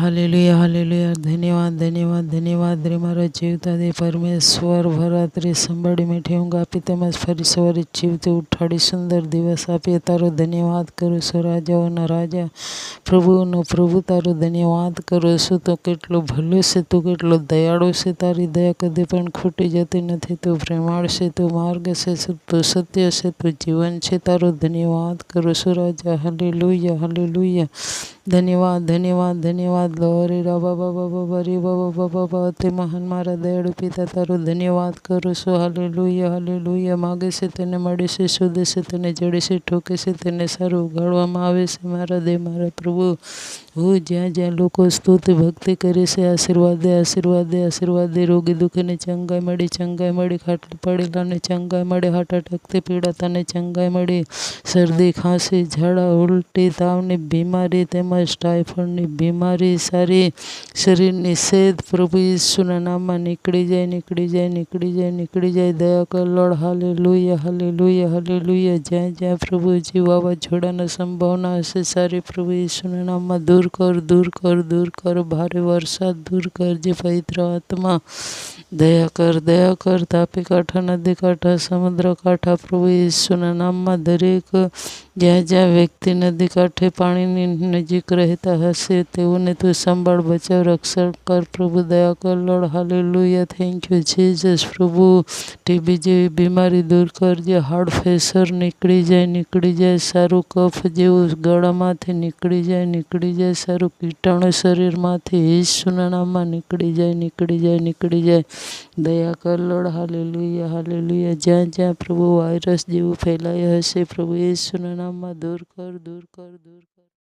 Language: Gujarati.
Hallelujah hallelujah. धन्यवाद धन्यवाद धन्यवाद रे मारा जीवता दे परमेश्वर। भरात्री संभाળી મીઠી ઊંઘ આપી તેમજ ફરી સવારે જીવતી ઉઠાડી સુંદર દિવસ આપી તારો ધન્યવાદ કરું છું રાજાઓના રાજા પ્રભુઓનો પ્રભુ તારો ધન્યવાદ કરું છું। તો કેટલો ભલો છે, તું કેટલો દયાળુ છે, તારી દયા કદી પણ ખૂટી જતી નથી। તું પ્રેમાળ છે, તું માર્ગ છે, તું સત્ય છે, તું જીવન છે, તારો ધન્યવાદ કરું છું રાજા। Hallelujah hallelujah. ધન્યવાદ ધન્યવાદ ધન્યવાદ લોરે રાબા બાબા બાબા રે બાબા બાબા બાબા તે મહાન મારા દયાળુ પિતા તારો ધન્યવાદ કરું છું। Hallelujah hallelujah. માગે છે તેને મળે છે, શોધે છે તેને જડે છે, ઠોકે છે તેને સારું ઉગાડવામાં આવે છે। મારા દે મારા પ્રભુ હું જ્યાં જ્યાં લોકો સ્તુતિ ભક્તિ કરે છે, આશીર્વાદ દે આશીર્વાદ દે આશીર્વાદ દે। રોગી દુઃખીને ચંગાઈ મળી, ખાટલી પડેલાને ચંગાઈ મળી, હાર્ટ એટેકથી પીડાતાને ચંગાઈ મળી, શરદી ખાંસી ઝાડા ઉલટી તાવની બીમારી તેમજ ટાઇફોઇડની બીમારી સારી શરીરની સેદ પ્રભુ ઈસુના નામમાં નીકળી જાય નીકળી જાય નીકળી જાય નીકળી જાય। દયા કર લોર્ડ। Hallelujah hallelujah hallelujah. જ્યાં જ્યાં પ્રભુજી વાવાઝોડાની સંભાવના હશે સારી પ્રભુ ઈસુના નામમાં દૂર કર દૂર કર દૂર કર। ભારે વરસાદ દૂર કરજે પવિત્ર આત્મા। દયા કર તાપી કાંઠા નદી કાંઠા સમુદ્ર કાંઠા પ્રભુ ઈસુના નામમાં દરેક જ્યાં જ્યાં વ્યક્તિ નદી કાંઠે પાણીની નજીક રહેતા હશે તેઓને તું સંભાળ બચાવ રક્ષણ કર પ્રભુ। દયા કર lord. Hallelujah. Thank you Jesus પ્રભુ। ટીબી જેવી બીમારી દૂર કરજે, હાર્ટ પ્રેશર નીકળી જાય સારું, કફ જેવું ગળામાંથી નીકળી જાય સારું, કીટાણુ શરીરમાંથી ઈસુના નામમાં નીકળી જાય નીકળી જાય નીકળી જાય। દયા કર લોર્ડ। Hallelujah hallelujah. જ્યાં જ્યાં પ્રભુ વાયરસ જેવું ફેલાય હશે પ્રભુ ઈસુના નામમાં દૂર કર દૂર કર દૂર કર।